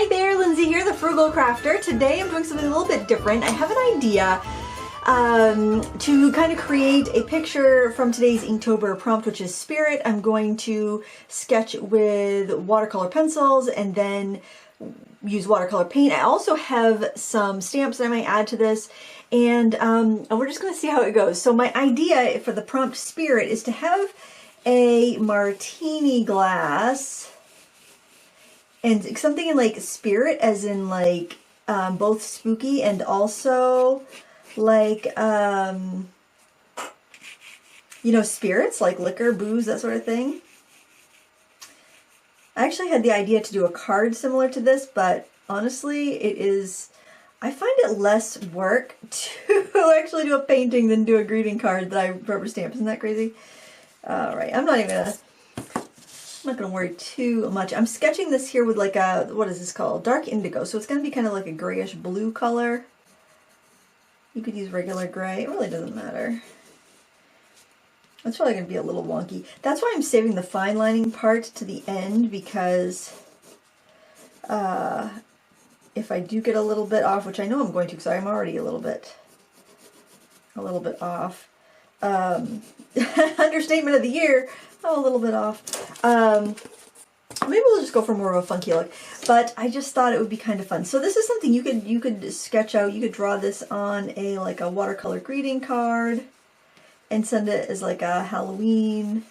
Hi there, Lindsay here, the Frugal Crafter. Today I'm doing something a little bit different. I have an idea to kind of create a picture from today's Inktober prompt, which is spirit. I'm going to sketch with watercolor pencils and then use watercolor paint. I also have some stamps that I might add to this, and we're just going to see how it goes. So my idea for the prompt spirit is to have a martini glass and something in like spirit, as in like both spooky and also like you know, spirits like liquor, booze, that sort of thing. I actually had the idea to do a card similar to this, but honestly I find it less work to actually do a painting than do a greeting card that I rubber stamp. Isn't that crazy? Alright, I'm not gonna worry too much. I'm sketching this here with like a, what is this called? Dark indigo. So it's gonna be kind of like a grayish blue color. You could use regular gray. It really doesn't matter. It's probably gonna be a little wonky. That's why I'm saving the fine lining part to the end, because if I do get a little bit off, which I know I'm going to, because I'm already a little bit off. Understatement of the year. Oh, a little bit off. Maybe we'll just go for more of a funky look. But I just thought it would be kind of fun. So this is something you could sketch out. You could draw this on like a watercolor greeting card and send it as like a Halloween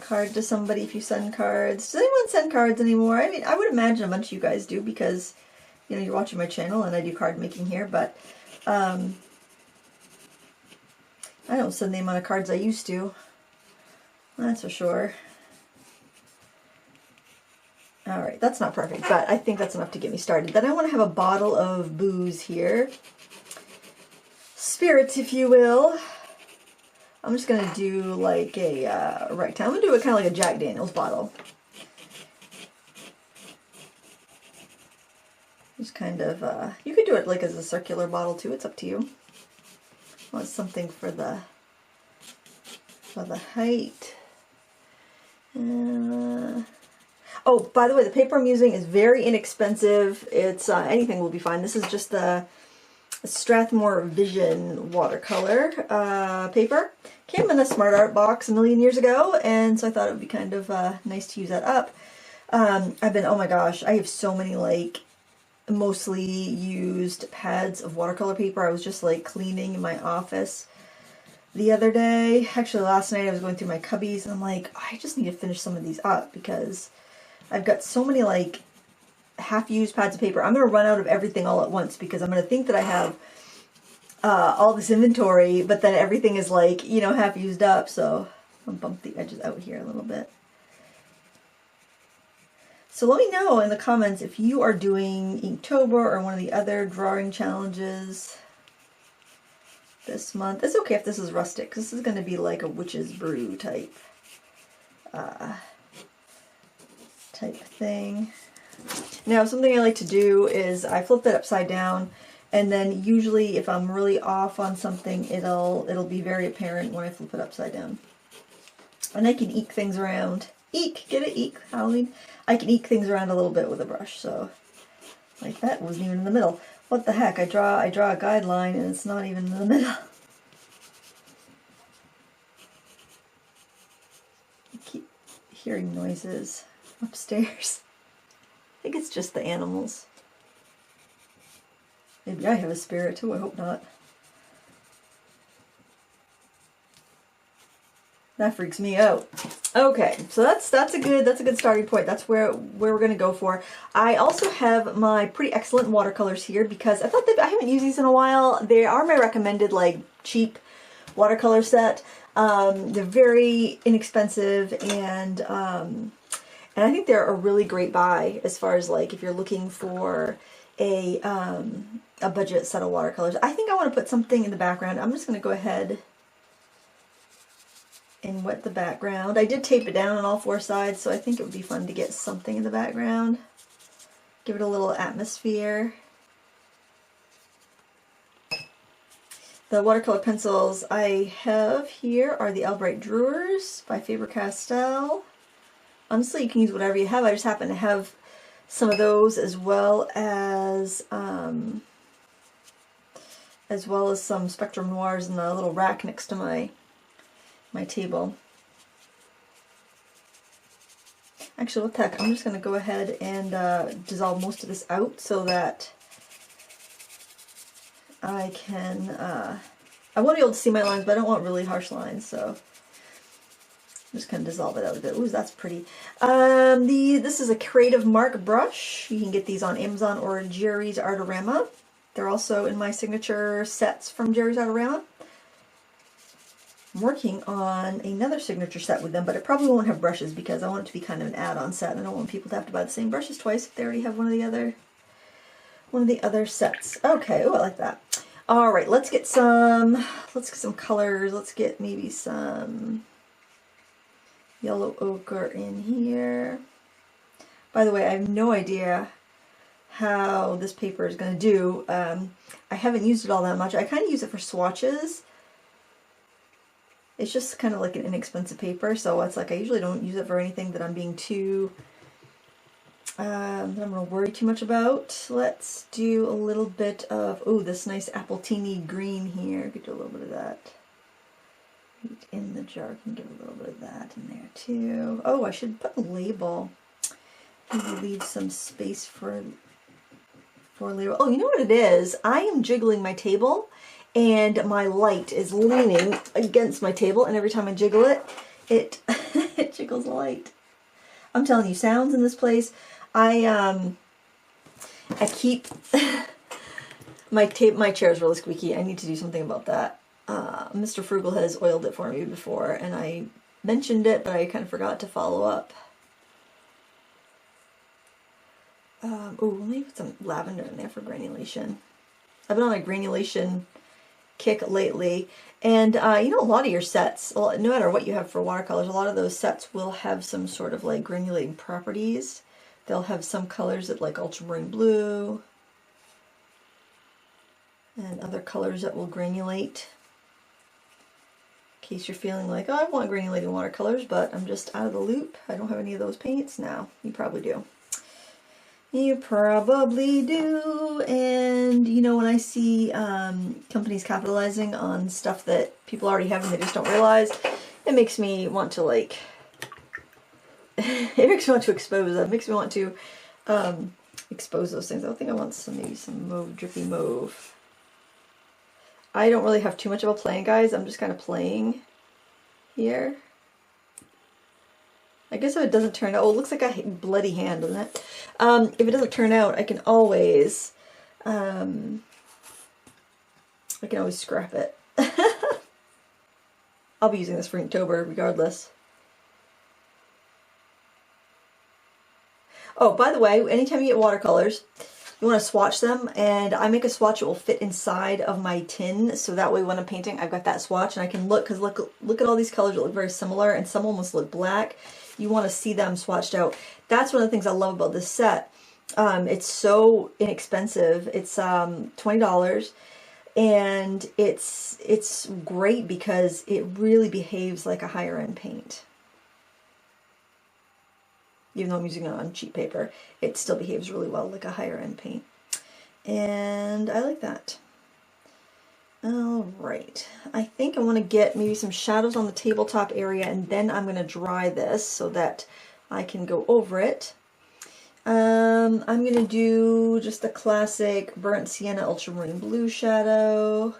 card to somebody if you send cards. Does anyone send cards anymore? I mean, I would imagine a bunch of you guys do, because you know, you're watching my channel and I do card making here, but I don't send the amount of cards I used to. That's for sure. Alright, that's not perfect, but I think that's enough to get me started. Then I want to have a bottle of booze here. Spirits, if you will. I'm just going to do like a rectangle. I'm going to do it kind of like a Jack Daniels bottle. Just kind of, you could do it like as a circular bottle too. It's up to you. Want something for the height. Oh, by the way, the paper I'm using is very inexpensive. It's anything will be fine. This is just the Strathmore Vision watercolor paper. Came in a Smart Art box a million years ago, and so I thought it would be kind of nice to use that up. Oh my gosh, I have so many like mostly used pads of watercolor paper. I was just like cleaning in my office the other day. Actually, last night I was going through my cubbies and I'm like, I just need to finish some of these up because I've got so many like half-used pads of paper. I'm going to run out of everything all at once because I'm going to think that I have all this inventory, but then everything is like, you know, half used up. So I'll bump the edges out here a little bit. So let me know in the comments if you are doing Inktober or one of the other drawing challenges this month. It's okay if this is rustic, because this is going to be like a witch's brew type thing. Now, something I like to do is I flip it upside down, and then usually if I'm really off on something, it'll be very apparent when I flip it upside down. And I can eke things around. Eek! Get it? Eek! Halloween. I can eke things around a little bit with a brush, so like that wasn't even in the middle. What the heck? I draw a guideline and it's not even in the middle. I keep hearing noises upstairs. I think it's just the animals. Maybe I have a spirit too, I hope not. That freaks me out. Okay, so that's a good starting point. That's where we're gonna go for. I also have my Pretty Excellent watercolors here because I thought that I haven't used these in a while. They are my recommended like cheap watercolor set. They're very inexpensive, and I think they're a really great buy as far as like if you're looking for a budget set of watercolors. I think I want to put something in the background. I'm just gonna go ahead and wet the background. I did tape it down on all four sides, so I think it would be fun to get something in the background. Give it a little atmosphere. The watercolor pencils I have here are the Albright Drawers by Faber-Castell. Honestly, you can use whatever you have. I just happen to have some of those, as well as some Spectrum Noirs in the little rack next to my table. Actually, what the heck, I'm just going to go ahead and dissolve most of this out so that I can, I want to be able to see my lines, but I don't want really harsh lines, so I'm just going to dissolve it out a bit. Ooh, that's pretty. This is a Creative Mark brush. You can get these on Amazon or Jerry's Artorama. They're also in my signature sets from Jerry's Artorama. I'm working on another signature set with them, but it probably won't have brushes because I want it to be kind of an add-on set. I don't want people to have to buy the same brushes twice if they already have one of the other sets. Okay, oh, I like that. All right, let's get some colors. Let's get maybe some yellow ochre in here. By the way, I have no idea how this paper is going to do. I haven't used it all that much. I kind of use it for swatches. It's just kind of like an inexpensive paper, so it's like I usually don't use it for anything that I'm being too, that I'm going to worry too much about. Let's do a little bit of, oh, this nice Appletini green here. Could do a little bit of that. In the jar, can give a little bit of that in there too. Oh, I should put a label. Maybe leave some space for a label. Oh, you know what it is? I am jiggling my table, and my light is leaning against my table, and every time I jiggle it, it it jiggles the light. I'm telling you, sounds in this place. I keep my chair is really squeaky. I need to do something about that. Mr. Frugal has oiled it for me before, and I mentioned it, but I kind of forgot to follow up. Oh, let me put some lavender in there for granulation. I've been on a granulation kick lately, and you know, a lot of your sets, no matter what you have for watercolors, a lot of those sets will have some sort of like granulating properties. They'll have some colors that like ultramarine blue and other colors that will granulate. In case you're feeling like, oh, I want granulating watercolors, but I'm just out of the loop. I don't have any of those paints now. You probably do. You probably do. And you know, when I see companies capitalizing on stuff that people already have and they just don't realize, it makes me want to like, it makes me want to expose them. It makes me want to expose those things. I think I want maybe some mauve, drippy mauve. I don't really have too much of a plan, guys. I'm just kind of playing here. I guess if it doesn't turn out, oh, it looks like a bloody hand, doesn't it? If it doesn't turn out, I can always scrap it. I'll be using this for Inktober regardless. Oh, by the way, anytime you get watercolors, you want to swatch them, and I make a swatch that will fit inside of my tin, so that way when I'm painting, I've got that swatch, and I can look, because look at all these colors that look very similar, and some almost look black. You want to see them swatched out. That's one of the things I love about this set. It's so inexpensive. It's $20, and it's great because it really behaves like a higher end paint. Even though I'm using it on cheap paper, it still behaves really well like a higher end paint. And I like that. Alright, I think I want to get maybe some shadows on the tabletop area, and then I'm going to dry this so that I can go over it. I'm going to do just a classic burnt sienna ultramarine blue shadow.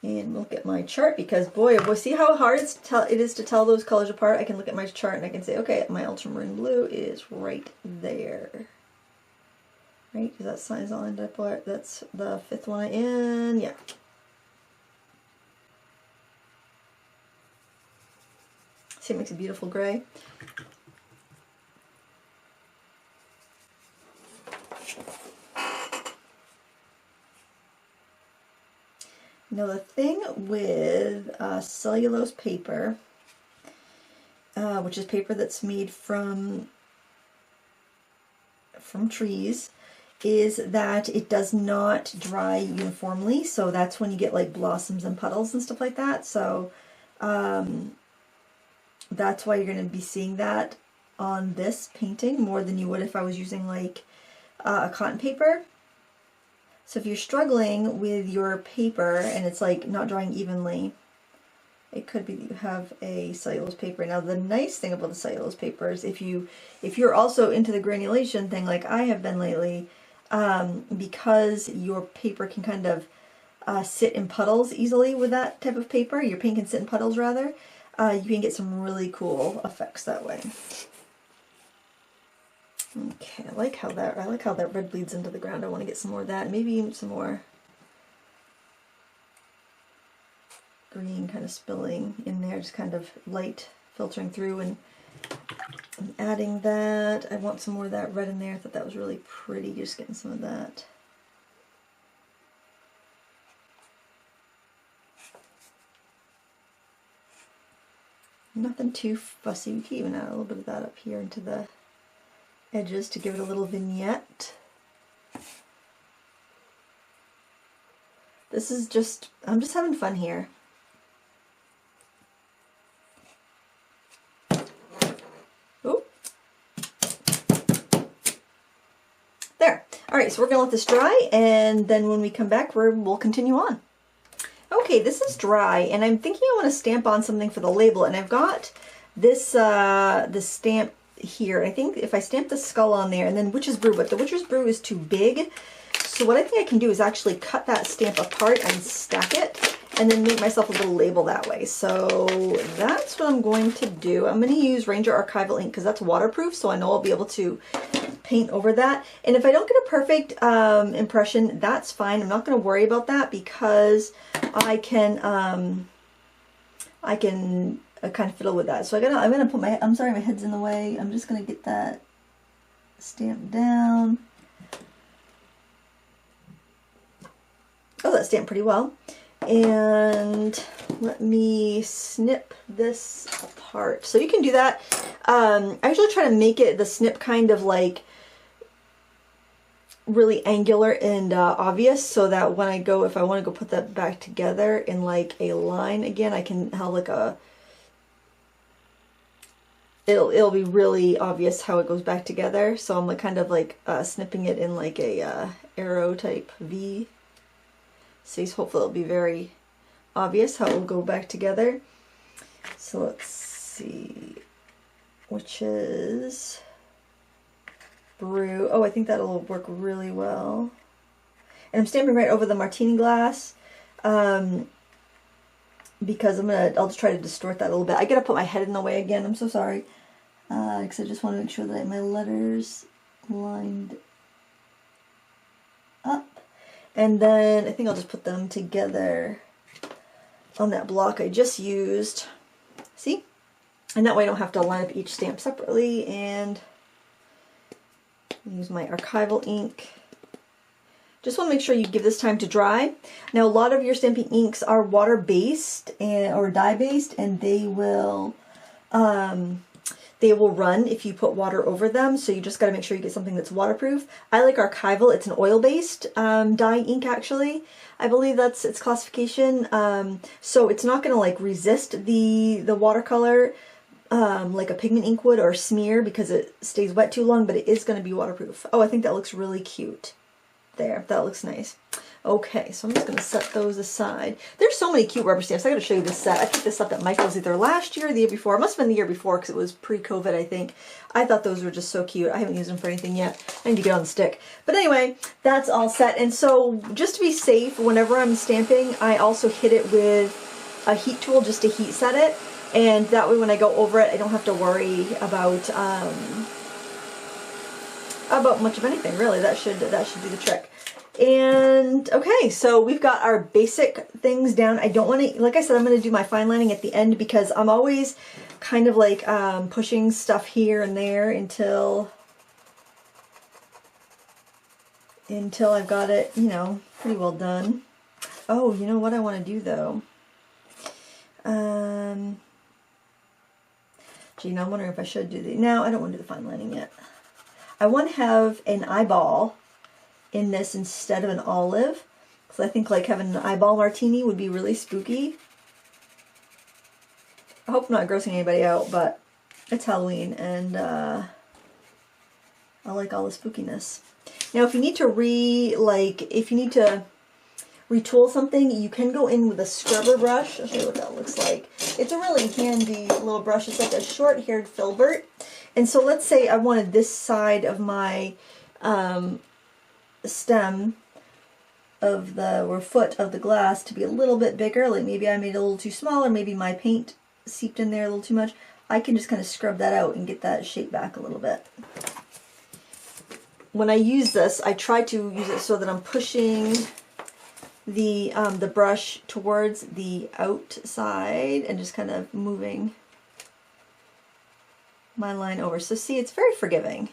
And look at my chart, because boy, see how hard it is to tell those colors apart. I can look at my chart and I can say, okay, my ultramarine blue is right there. Right? Is that sign all lined up? That's the fifth one in. Yeah. See, it makes a beautiful gray. Now the thing with cellulose paper, which is paper that's made from trees, is that it does not dry uniformly. So that's when you get like blossoms and puddles and stuff like that. So That's why you're going to be seeing that on this painting more than you would if I was using like a cotton paper. So if you're struggling with your paper and it's like not drying evenly, it could be that you have a cellulose paper. Now the nice thing about the cellulose paper is if you're also into the granulation thing like I have been lately, because your paper can kind of sit in puddles easily with that type of paper, your paint can sit in puddles rather, you can get some really cool effects that way. Okay, I like how that red bleeds into the ground. I want to get some more of that, maybe some more green kind of spilling in there, just kind of light filtering through, and I'm adding that. I want some more of that red in there. I thought that was really pretty, just getting some of that. Nothing too fussy. We can even add a little bit of that up here into the edges to give it a little vignette. This is just, I'm just having fun here. Oh. There. Alright, so we're going to let this dry, and then when we come back, we'll continue on. Okay, this is dry, and I'm thinking I want to stamp on something for the label, and I've got this this stamp here. I think if I stamp the skull on there, and then Witch's Brew, but the Witch's Brew is too big, so what I think I can do is actually cut that stamp apart and stack it, and then make myself a little label that way. So that's what I'm going to do. I'm going to use Ranger Archival ink because that's waterproof, so I know I'll be able to paint over that. And if I don't get a perfect impression, that's fine. I'm not going to worry about that because I can kind of fiddle with that. So I'm gonna put my, I'm sorry, my head's in the way. I'm just gonna get that stamped down. Oh, that stamped pretty well. And let me snip this apart. So you can do that. I usually try to make it, the snip kind of like really angular and obvious, so that when I go, if I want to go put that back together in like a line again, I can have like a, it'll be really obvious how it goes back together. So I'm like kind of like snipping it in like a arrow type V. So hopefully it'll be very obvious how it will go back together. So let's see, Witch's Brew. Oh, I think that'll work really well. And I'm stamping right over the martini glass because I'll just try to distort that a little bit. I gotta put my head in the way again. I'm so sorry. Because I just want to make sure that my letters lined up. And then I think I'll just put them together on that block I just used. See? And that way I don't have to line up each stamp separately. And use my archival ink. Just want to make sure you give this time to dry. Now a lot of your stamping inks are water-based or dye-based, and they will run if you put water over them, so you just got to make sure you get something that's waterproof. I like Archival. It's an oil-based dye ink, actually. I believe that's its classification. So it's not going to like resist the watercolor like a pigment ink would or smear because it stays wet too long, but it is going to be waterproof. Oh, I think that looks really cute. There, that looks nice. Okay, so I'm just going to set those aside. There's so many cute rubber stamps. I got to show you this set. I picked this up at Michael's either last year or the year before. It must have been the year before because it was pre-COVID, I think. I thought those were just so cute. I haven't used them for anything yet. I need to get on the stick. But anyway, that's all set. And so just to be safe, whenever I'm stamping, I also hit it with a heat tool just to heat set it. And that way when I go over it, I don't have to worry about much of anything, really. That should do the trick. And okay, so we've got our basic things down. I don't want to, like I said, I'm going to do my fine lining at the end because I'm always kind of like pushing stuff here and there until I've got it, you know, pretty well done. Oh, you know what I want to do though? Gee, now I'm wondering if I should do the, no, I don't want to do the fine lining yet. I want to have an eyeball in this instead of an olive, because I think like having an eyeball martini would be really spooky. I hope I'm not grossing anybody out, but it's Halloween, and I like all the spookiness. Now, if you need to retool something, you can go in with a scrubber brush. I'll show you what that looks like. It's a really handy little brush. It's like a short-haired filbert. And so let's say I wanted this side of my stem of or foot of the glass to be a little bit bigger. Like maybe I made it a little too small, or maybe my paint seeped in there a little too much. I can just kind of scrub that out and get that shape back a little bit. When I use this, I try to use it so that I'm pushing the brush towards the outside and just kind of moving my line over. So see, it's very forgiving.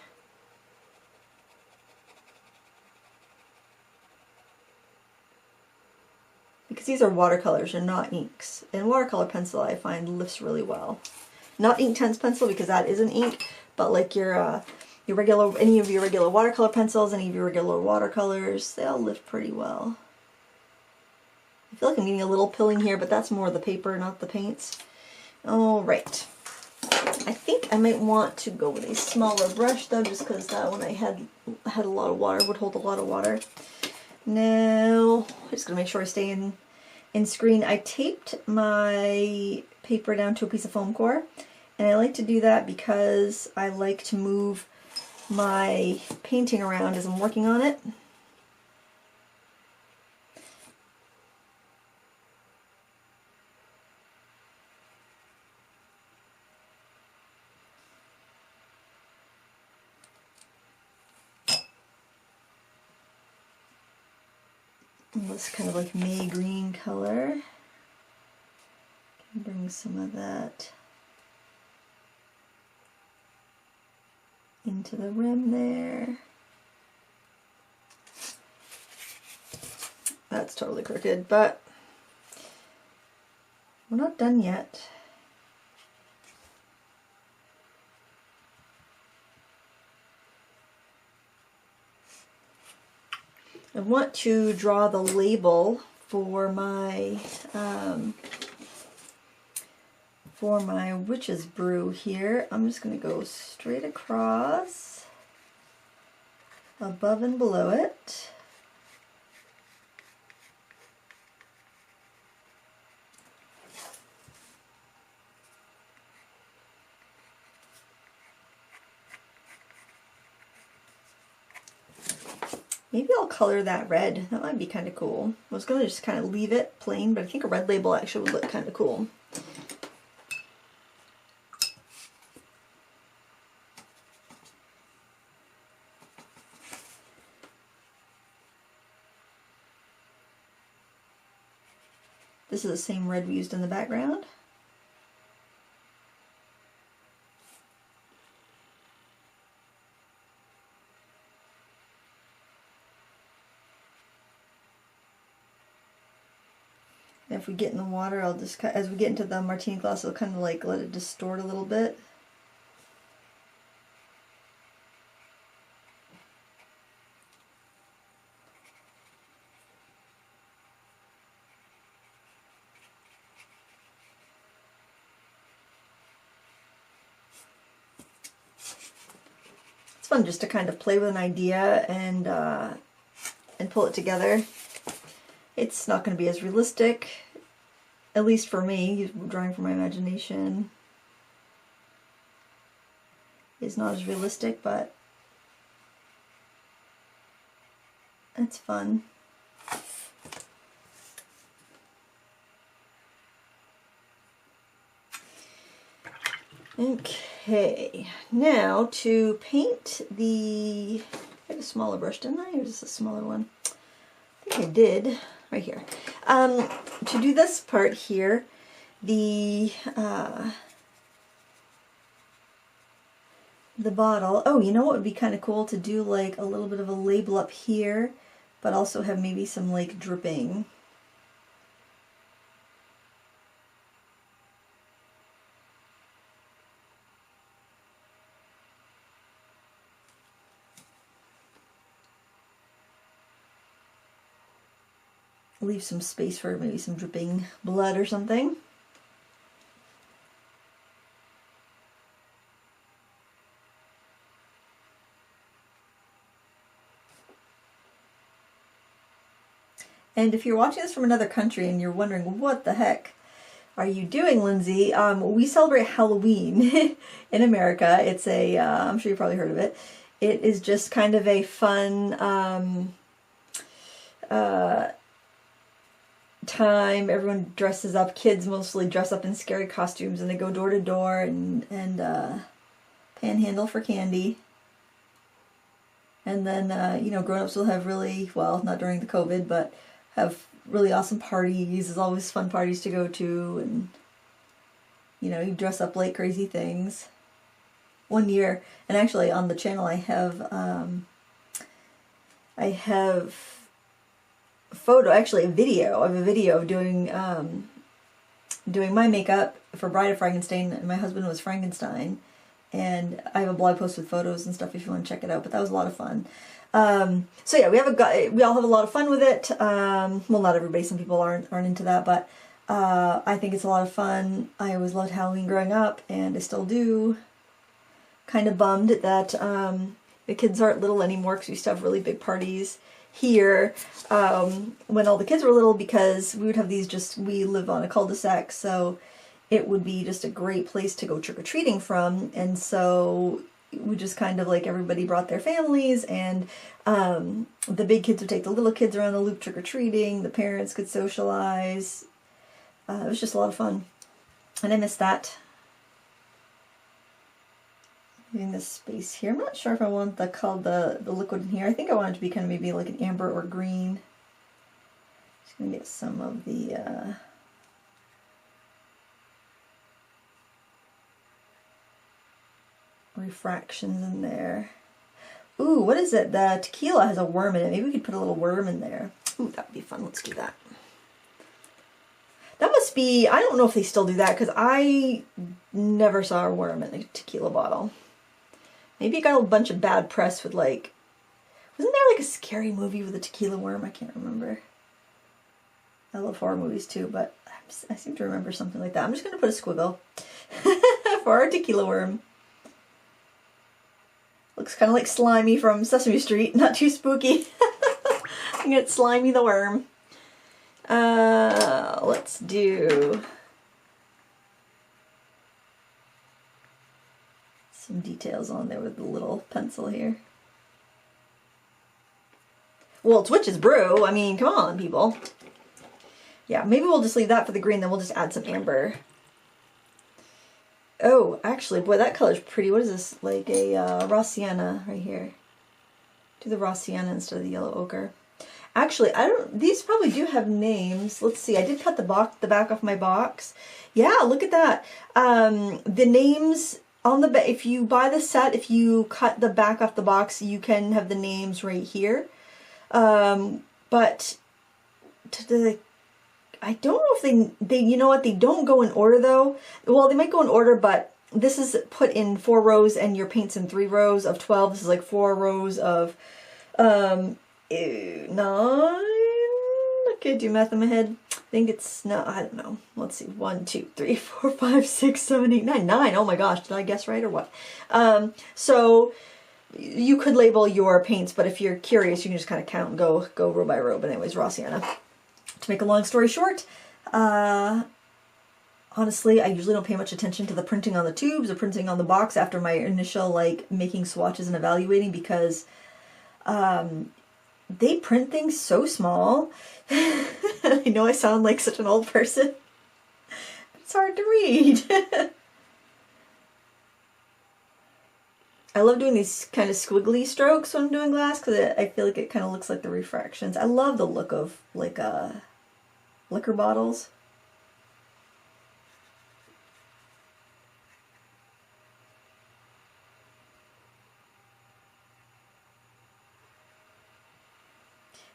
Because these are watercolors, they're not inks. And watercolor pencil I find lifts really well. Not Inktense pencil, because that is an ink, but like your regular, any of your regular watercolor pencils, any of your regular watercolors, they all lift pretty well. I feel like I'm getting a little pilling here, but that's more the paper, not the paints. All right. I think I might want to go with a smaller brush though, just because that one I had a lot of water, would hold a lot of water. Now, I'm just gonna make sure I stay in screen. I taped my paper down to a piece of foam core, and I like to do that because I like to move my painting around as I'm working on it. This kind of like May green color. Bring some of that into the rim there. That's totally crooked, but we're not done yet. I want to draw the label for my witch's brew here. I'm just going to go straight across, above and below it. Maybe I'll color that red. That might be kind of cool. I was going to just kind of leave it plain, but I think a red label actually would look kind of cool. This is the same red we used in the background. If we get in the water, I'll just, as we get into the martini glass, I'll kind of like let it distort a little bit. It's fun just to kind of play with an idea and pull it together. It's not going to be as realistic, at least for me. Drawing from my imagination is not as realistic, but it's fun. Okay, now to paint the, I had a smaller brush, didn't I? Or just a smaller one? I think I did. Right here. To do this part here, the bottle. Oh, you know what would be kind of cool to do, like a little bit of a label up here, but also have maybe some like dripping. Leave some space for maybe some dripping blood or something. And if you're watching this from another country and you're wondering, what the heck are you doing, Lindsay? We celebrate Halloween in America. It's a, I'm sure you've probably heard of it. It is just kind of a fun time. Everyone dresses up. Kids mostly dress up in scary costumes, and they go door to door and panhandle for candy. And then, you know, grown-ups will have really, well, not during the COVID, but have really awesome parties. There's always fun parties to go to, and, you know, you dress up like crazy things. One year, and actually on the channel I have a video. I have a video of doing my makeup for Bride of Frankenstein, and my husband was Frankenstein. And I have a blog post with photos and stuff if you want to check it out. But that was a lot of fun. So yeah, we all have a lot of fun with it. Well, not everybody. Some people aren't into that, but I think it's a lot of fun. I always loved Halloween growing up, and I still do. Kind of bummed that the kids aren't little anymore, because we used to have really big parties here when all the kids were little, because we would have these we live on a cul-de-sac, so it would be just a great place to go trick-or-treating from. And so we just kind of, like, everybody brought their families, and the big kids would take the little kids around the loop trick-or-treating. The parents could socialize. It was just a lot of fun, and I miss that. Using this space here. I'm not sure if I want the liquid in here. I think I want it to be kind of maybe like an amber or green. Just gonna get some of the refractions in there. Ooh, what is it? The tequila has a worm in it. Maybe we could put a little worm in there. Ooh, that would be fun. Let's do that. That must be, I don't know if they still do that, because I never saw a worm in a tequila bottle. Maybe it got a bunch of bad press with, like, wasn't there like a scary movie with a tequila worm? I can't remember. I love horror movies too, but I seem to remember something like that. I'm just going to put a squiggle for our tequila worm. Looks kind of like Slimy from Sesame Street. Not too spooky. I'm going to get Slimy the worm. Let's do some details on there with the little pencil here. Well, it's Witch's Brew. I mean, come on, people. Yeah, maybe we'll just leave that for the green, then we'll just add some amber. Oh, actually, boy, that color's pretty. What is this? Like a raw sienna right here. Do the raw sienna instead of the yellow ochre. Actually, these probably do have names. Let's see. I did cut the back off my box. Yeah, look at that. The names on the back, if you buy the set, if you cut the back off the box, you can have the names right here. But I don't know if they, you know what, they don't go in order though. Well, they might go in order, but this is put in 4 rows and your paint's in 3 rows of 12. This is like 4 rows of 9. I can't do math in my head. I think it's, no, I don't know. Let's see. 1, 2, 3, 4, 5, 6, 7, 8, 9. 9. Oh my gosh. Did I guess right or what? So you could label your paints, but if you're curious, you can just kind of count and go row by row. But anyways, raw sienna. To make a long story short, honestly, I usually don't pay much attention to the printing on the tubes or printing on the box after my initial, like, making swatches and evaluating, because they print things so small. I know I sound like such an old person. It's hard to read. I love doing these kind of squiggly strokes when I'm doing glass, because I feel like it kind of looks like the refractions. I love the look of, like, liquor bottles.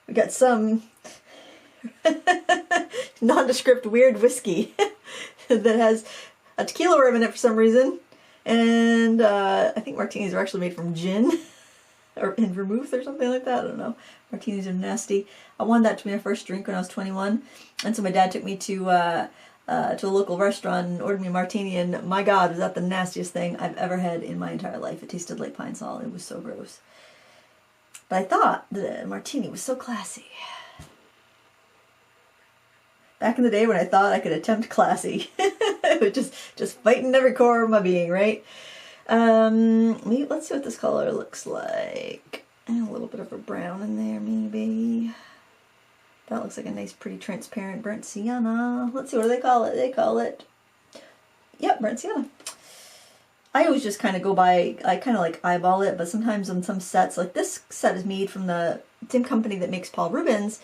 We got some nondescript weird whiskey that has a tequila worm in it for some reason. And I think martinis are actually made from gin and vermouth or something like that. I don't know. Martinis are nasty. I wanted that to be my first drink when I was 21. And so my dad took me to a local restaurant and ordered me a martini. And my God, was that the nastiest thing I've ever had in my entire life. It tasted like pine sol. It was so gross. But I thought the martini was so classy. Back in the day when I thought I could attempt classy. just fighting every core of my being, right? Maybe, let's see what this color looks like. And a little bit of a brown in there, maybe. That looks like a nice, pretty transparent burnt sienna. Let's see, what do they call it? They call it, yep, burnt sienna. I always just kind of go by, I kind of like eyeball it, but sometimes on some sets, like this set is made from the same company that makes Paul Rubens,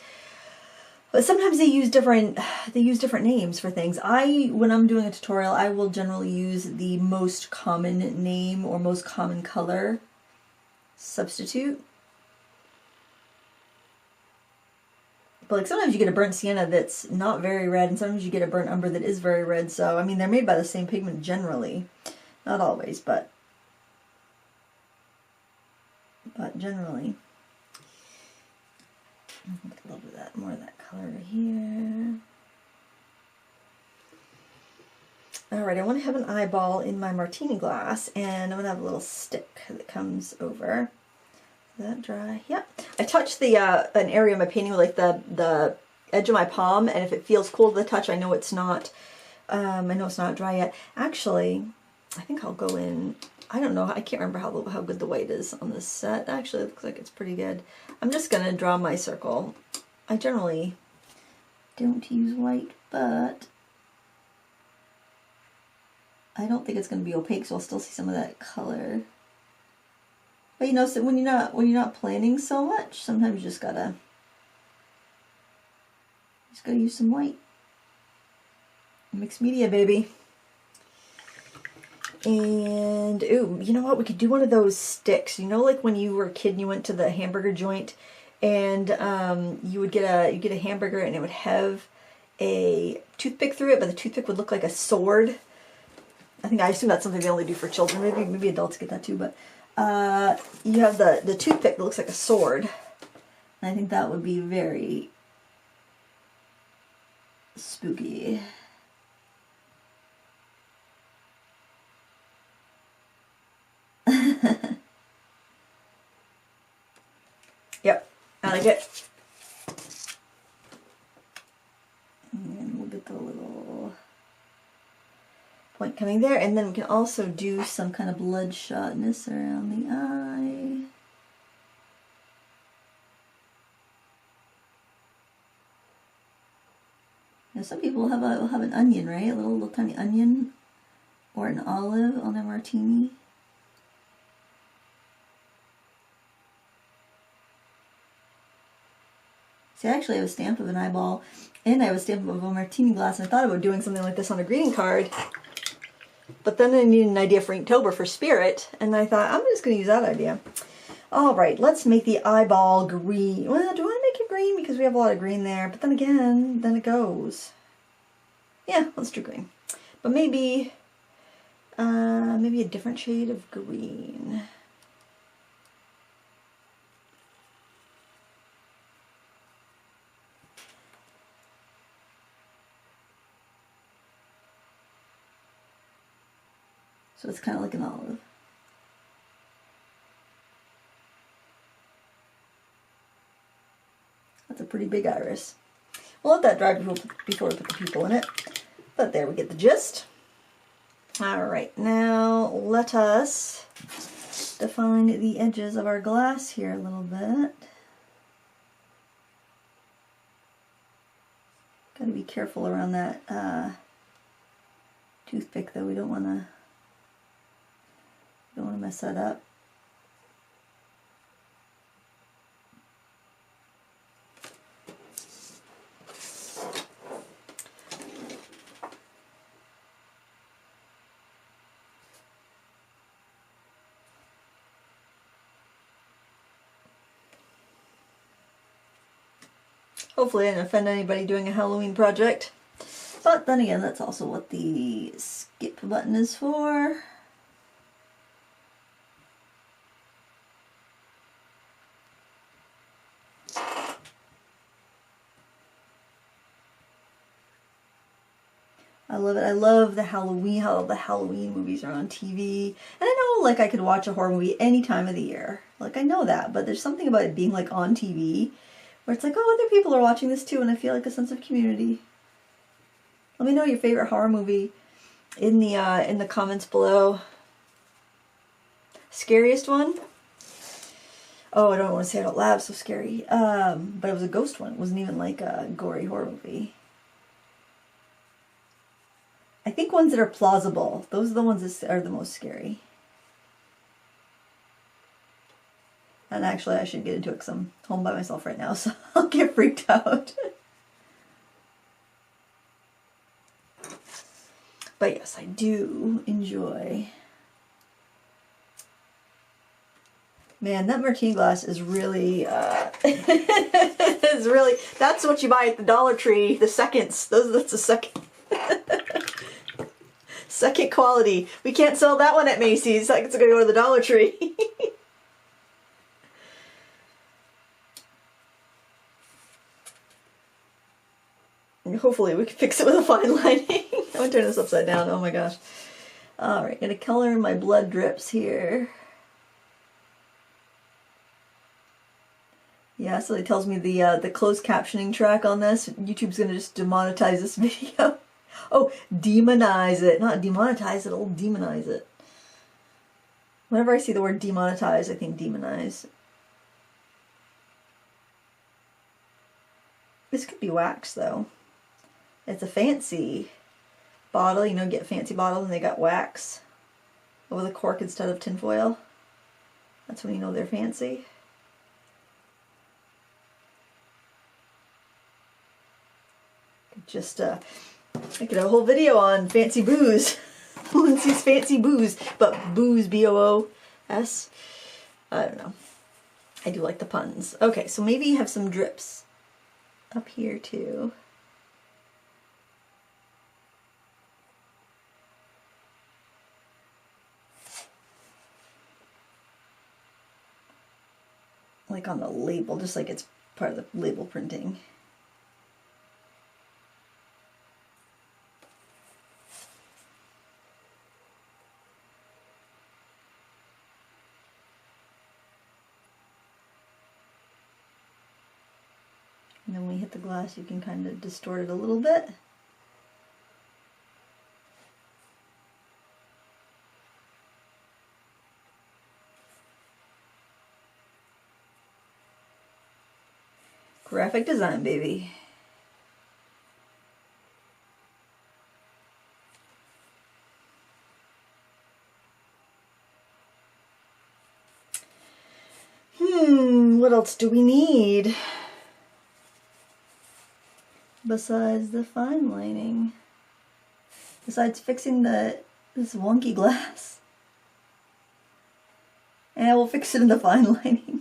but sometimes they use different names for things. When I'm doing a tutorial, I will generally use the most common name or most common color substitute. But like sometimes you get a burnt sienna that's not very red, and sometimes you get a burnt umber that is very red. So, I mean, they're made by the same pigment generally. Not always, but generally. A little bit of that, more of that color here. Alright, I want to have an eyeball in my martini glass, and I'm going to have a little stick that comes over. Is that dry? Yeah. I touched the an area of my painting with like the edge of my palm, and if it feels cool to the touch, I know it's not dry yet. Actually, I think I'll go in, I don't know, I can't remember how good the white is on this set. Actually, it looks like it's pretty good. I'm just going to draw my circle. I generally don't use white, but I don't think it's going to be opaque, so I'll still see some of that color. But you know, so when you're not planning so much, sometimes you just gotta use some white. Mixed media, baby. And, ooh, you know what? We could do one of those sticks. You know, like when you were a kid and you went to the hamburger joint and you would get a hamburger and it would have a toothpick through it, but the toothpick would look like a sword. I assume that's something they only do for children. Maybe adults get that too, but you have the toothpick that looks like a sword. And I think that would be very spooky. Yep, I like it. And we'll get the little point coming there, and then we can also do some kind of bloodshotness around the eye. Now some people will have an onion, right? A little tiny onion or an olive on their martini. See, I actually have a stamp of an eyeball, and I have a stamp of a martini glass, and I thought about doing something like this on a greeting card, but then I needed an idea for Inktober for Spirit, and I thought, I'm just going to use that idea. Alright, let's make the eyeball green. Well, do I want to make it green? Because we have a lot of green there, but then again, then it goes. Yeah, let's do green. But maybe a different shade of green. So it's kind of like an olive. That's a pretty big iris. We'll let that dry before we put the people in it. But there we get the gist. Alright, now let us define the edges of our glass here a little bit. Got to be careful around that toothpick though. We don't want to mess that up. Hopefully I didn't offend anybody doing a Halloween project. But then again, that's also what the skip button is for. I love it. I love the Halloween, how all the Halloween movies are on TV. And I know, like, I could watch a horror movie any time of the year. Like, I know that, but there's something about it being, like, on TV where it's like, oh, other people are watching this too, and I feel like a sense of community. Let me know your favorite horror movie in the comments below. Scariest one? Oh, I don't want to say it out loud, so scary. But it was a ghost one. It wasn't even like a gory horror movie. I think ones that are plausible. Those are the ones that are the most scary. And actually, I should get into it because I'm home by myself right now, so I'll get freaked out. But yes, I do enjoy. Man, that martini glass is really, is really, that's what you buy at the Dollar Tree, the seconds. That's a second. Second quality. We can't sell that one at Macy's. Like, it's gonna go to the Dollar Tree. And hopefully we can fix it with a fine lining. I'm gonna turn this upside down. Oh my gosh. Alright, gonna color in my blood drips here. Yeah, so it tells me the closed captioning track on this. YouTube's gonna just demonetize this video. Oh, demonize it. Not demonetize it, it'll demonize it. Whenever I see the word demonetize, I think demonize. This could be wax, though. It's a fancy bottle. You know, get fancy bottles and they got wax over the cork instead of tinfoil. That's when you know they're fancy. Just I could have a whole video on fancy booze. Lindsay's fancy booze, but booze, B-O-O-S. I don't know. I do like the puns. Okay, so maybe you have some drips up here too. Like on the label, just like it's part of the label printing. And then when you hit the glass, you can kind of distort it a little bit. Graphic design, baby. What else do we need? Besides the fine lining. Besides fixing this wonky glass. And I will fix it in the fine lining.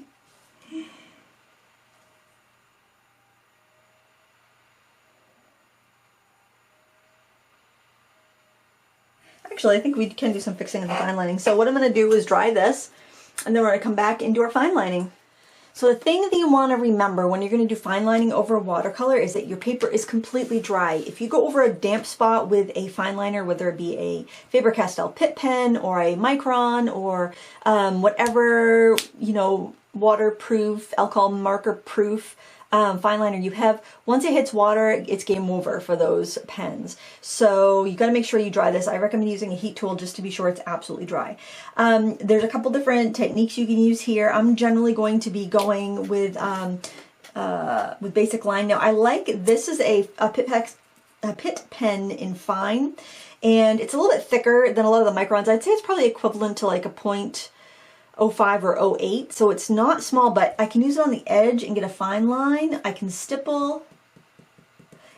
Actually, I think we can do some fixing in the fine lining. So what I'm going to do is dry this, and then we're going to come back and do our fine lining. So the thing that you want to remember when you're going to do fine lining over watercolor is that your paper is completely dry. If you go over a damp spot with a fine liner, whether it be a Faber-Castell Pitt pen or a Micron or whatever, you know, waterproof, alcohol marker proof fine liner you have, once it hits water, it's game over for those pens. So you got to make sure you dry this. I recommend using a heat tool just to be sure it's absolutely dry. There's a couple different techniques you can use here. I'm generally going to be going with basic line. Now I like, this is a Pitt pen in fine, and it's a little bit thicker than a lot of the Microns. I'd say it's probably equivalent to like a 0.05 or 0.08, so it's not small, but I can use it on the edge and get a fine line. I can stipple,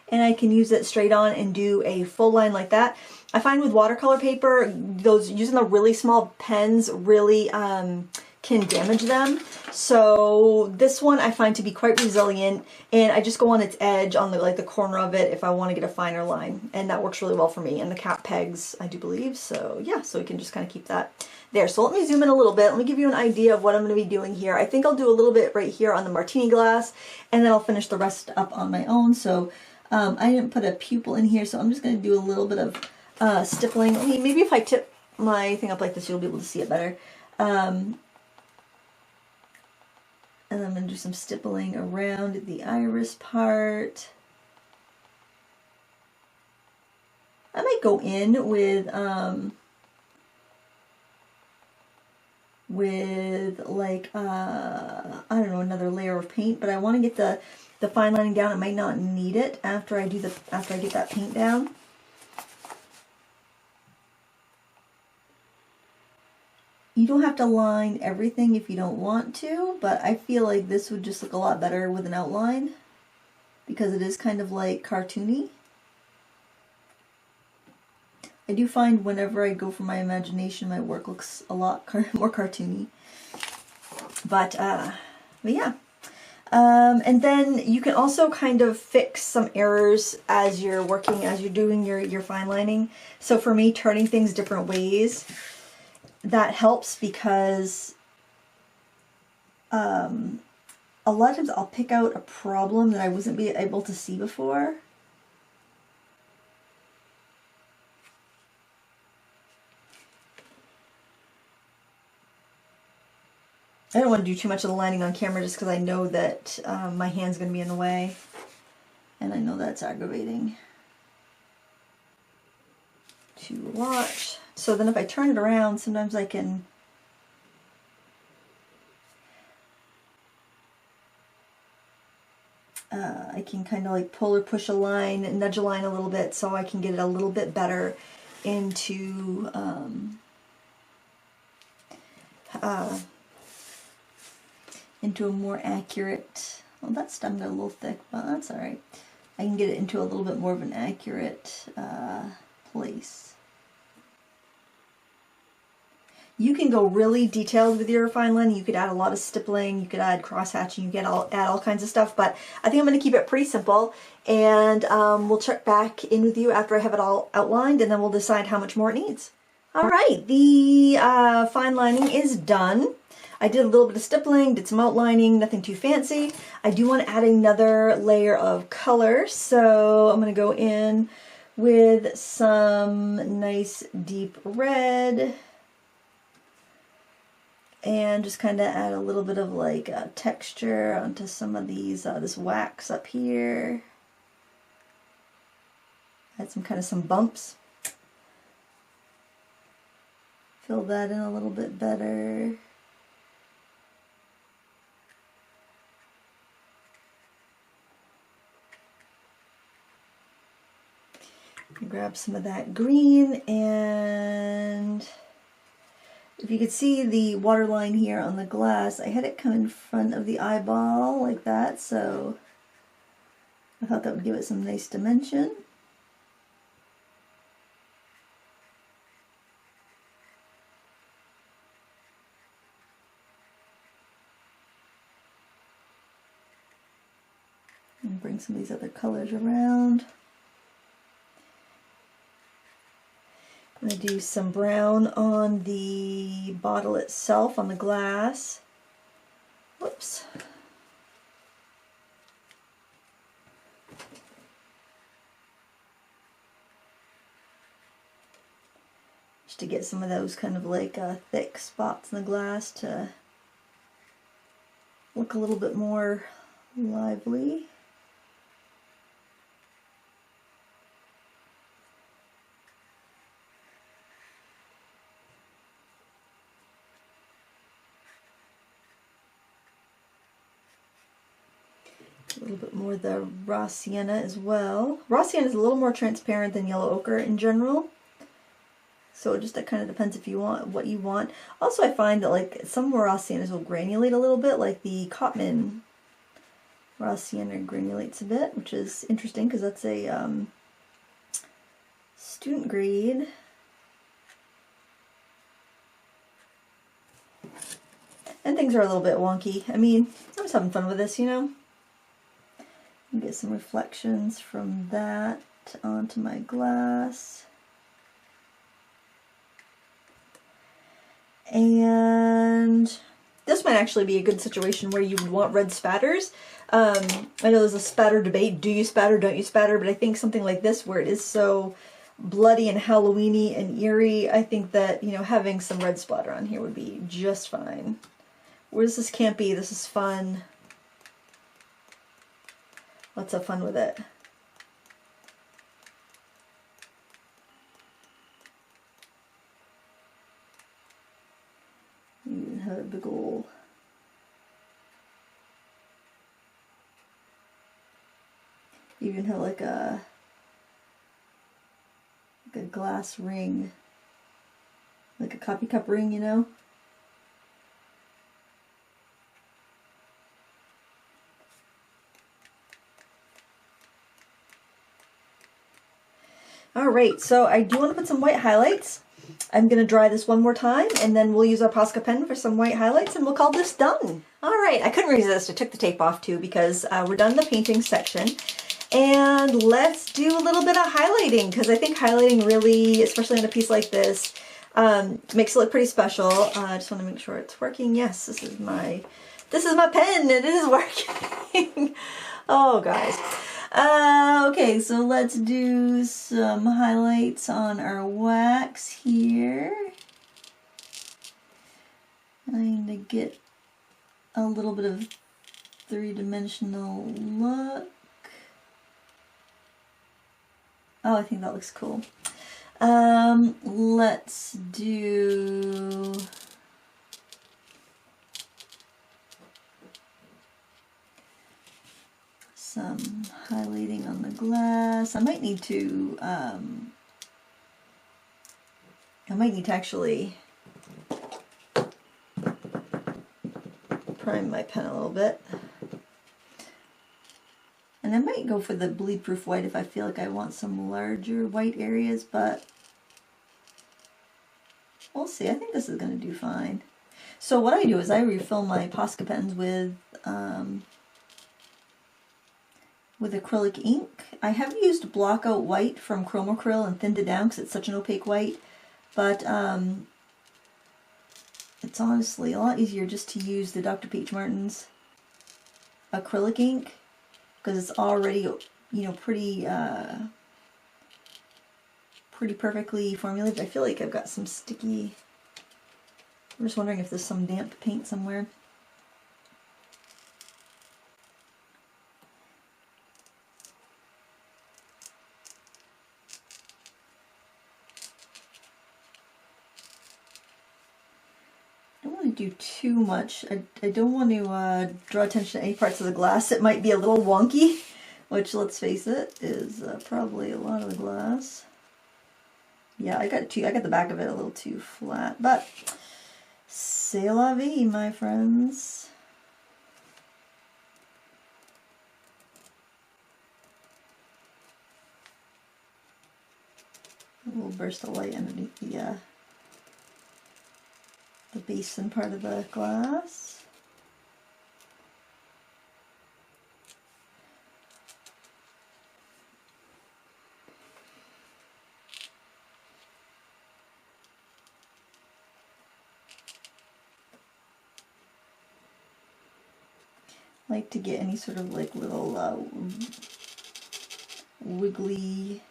and I can use it straight on and do a full line like that. I find with watercolor paper, those using the really small pens really can damage them. So this one I find to be quite resilient, and I just go on its edge, on the corner of it, if I want to get a finer line, and that works really well for me. And the cap pegs, I do believe. So yeah, so we can just kind of keep that there. So let me zoom in a little bit. Let me give you an idea of what I'm going to be doing here. I think I'll do a little bit right here on the martini glass, and then I'll finish the rest up on my own. So I didn't put a pupil in here, so I'm just going to do a little bit of stippling. Maybe if I tip my thing up like this, you'll be able to see it better. And I'm going to do some stippling around the iris part. I might go in with like, I don't know, another layer of paint, but I want to get the fine lining down. I might not need it after I get that paint down. You don't have to line everything if you don't want to, but I feel like this would just look a lot better with an outline because it is kind of like cartoony. I do find whenever I go for my imagination, my work looks a lot more cartoony. But yeah. And then you can also kind of fix some errors as you're working, as you're doing your fine lining. So for me, turning things different ways, that helps because a lot of times I'll pick out a problem that I wasn't able to see before. I don't want to do too much of the lining on camera just because I know that my hand's going to be in the way. And I know that's aggravating to watch. So then if I turn it around, sometimes I can kind of like pull or push a line, nudge a line a little bit so I can get it a little bit better into a more accurate, well, that stem got a little thick, but that's all right. I can get it into a little bit more of an accurate place. You can go really detailed with your fine lining. You could add a lot of stippling, you could add cross-hatching, you could add all kinds of stuff, but I think I'm going to keep it pretty simple, and we'll check back in with you after I have it all outlined, and then we'll decide how much more it needs. All right, the fine lining is done. I did a little bit of stippling, did some outlining, nothing too fancy. I do want to add another layer of color, so I'm going to go in with some nice deep red and just kind of add a little bit of like texture onto some of these, this wax up here. Add some bumps. Fill that in a little bit better. Grab some of that green, and if you could see the waterline here on the glass, I had it come in front of the eyeball like that, so I thought that would give it some nice dimension. And bring some of these other colors around. I'm going to do some brown on the bottle itself, on the glass. Whoops. Just to get some of those kind of like thick spots in the glass to look a little bit more lively. A little bit more of the raw sienna as well. Raw sienna is a little more transparent than yellow ochre in general, so that kind of depends if you want what you want. Also, I find that like some raw siennas will granulate a little bit, like the Cotman raw sienna granulates a bit, which is interesting because that's a student grade. And things are a little bit wonky. I mean, I'm just having fun with this, you know. Get some reflections from that onto my glass. And this might actually be a good situation where you would want red spatters. I know there's a spatter debate, do you spatter, don't you spatter, but I think something like this where it is so bloody and Halloween-y and eerie, I think that, you know, having some red splatter on here would be just fine. Whereas this campy, this is fun. Lots of fun with it. have a big ol' even have like a glass ring, like a coffee cup ring, you know. Alright, so I do want to put some white highlights. I'm going to dry this one more time, and then we'll use our Posca pen for some white highlights, and we'll call this done. Alright, I couldn't resist. I took the tape off too, because we're done the painting section. And let's do a little bit of highlighting, because I think highlighting really, especially on a piece like this, makes it look pretty special. I just want to make sure it's working. Yes, this is my pen, and it is working. Oh, guys. Okay, so let's do some highlights on our wax here. Trying to get a little bit of three-dimensional look. Oh, I think that looks cool. Let's do some highlighting on the glass. I might need to actually prime my pen a little bit. And I might go for the bleed-proof white if I feel like I want some larger white areas, but we'll see. I think this is going to do fine. So what I do is I refill my Posca pens with acrylic ink. I have used Blockout White from Chromacryl and thinned it down because it's such an opaque white, but it's honestly a lot easier just to use the Dr. Peach Martin's acrylic ink because it's already, you know, pretty perfectly formulated. I feel like I've got some sticky. I'm just wondering if there's some damp paint somewhere. Do too much. I don't want to draw attention to any parts of the glass. It might be a little wonky, which, let's face it, is probably a lot of the glass. Yeah, I got the back of it a little too flat, but c'est la vie, my friends. A little burst of light underneath the basin part of the glass. I like to get any sort of like little wiggly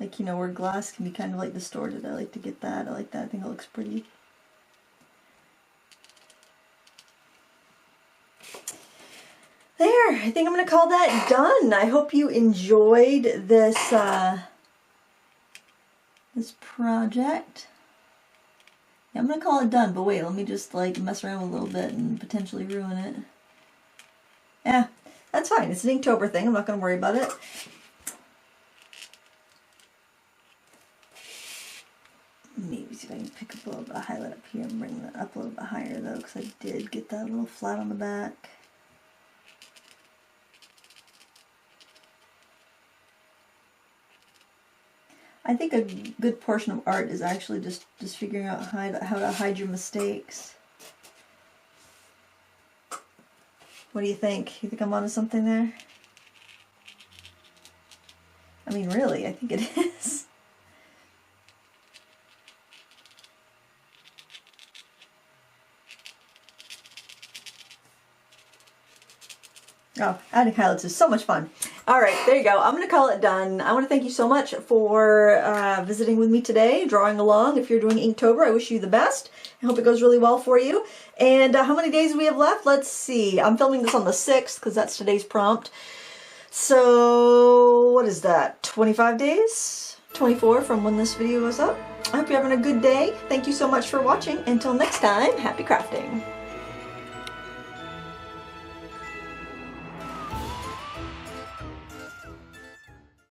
like, you know, where glass can be kind of like distorted. I like to get that. I like that. I think it looks pretty. There, I think I'm going to call that done. I hope you enjoyed this this project. Yeah, I'm going to call it done, but wait, let me just like mess around with a little bit and potentially ruin it. Yeah, that's fine. It's an Inktober thing. I'm not going to worry about it. Maybe see if I can pick up a little bit of highlight up here and bring that up a little bit higher though, because I did get that a little flat on the back. I think a good portion of art is actually just figuring out how to hide your mistakes. What do you think? You think I'm onto something there? I mean, really, I think it is. Oh, adding highlights is so much fun. All right, there you go. I'm going to call it done. I want to thank you so much for visiting with me today, drawing along. If you're doing Inktober, I wish you the best. I hope it goes really well for you. And how many days do we have left? Let's see. I'm filming this on the 6th because that's today's prompt. So, what is that? 25 days? 24 from when this video was up. I hope you're having a good day. Thank you so much for watching. Until next time, happy crafting.